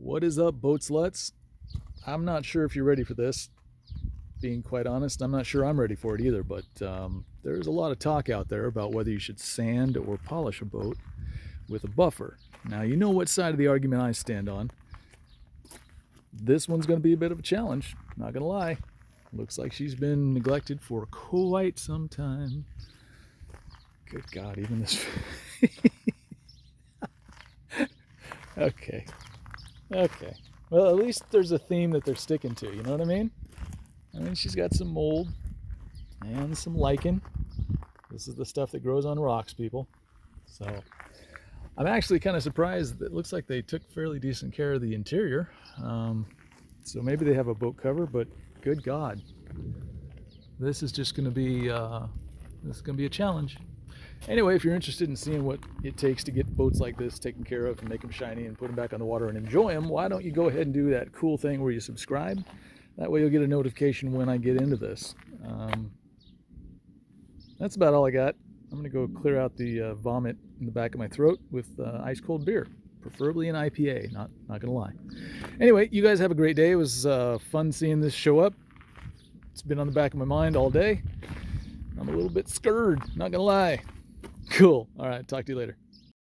What is up, boat sluts? I'm not sure if you're ready for this. Being quite honest, I'm not sure I'm ready for it either, but there's a lot of talk out there about whether you should sand or polish a boat with a buffer. Now, you know what side of the argument I stand on. This one's going to be a bit of a challenge, not going to lie. Looks like she's been neglected for quite some time. Good God, even this... Okay. Well, at least there's a theme that they're sticking to, you know what I mean? I mean, she's got some mold and some lichen. This is the stuff that grows on rocks, people. So I'm actually kind of surprised that it looks like they took fairly decent care of the interior. So maybe they have a boat cover, but good God, this is just going to be a challenge. Anyway, if you're interested in seeing what it takes to get boats like this taken care of and make them shiny and put them back on the water and enjoy them, why don't you go ahead and do that cool thing where you subscribe? That way you'll get a notification when I get into this. That's about all I got. I'm going to go clear out the vomit in the back of my throat with ice cold beer, preferably an IPA, not going to lie. Anyway, you guys have a great day. It was fun seeing this show up. It's been on the back of my mind all day. I'm a little bit scared, not going to lie. Cool. All right, talk to you later.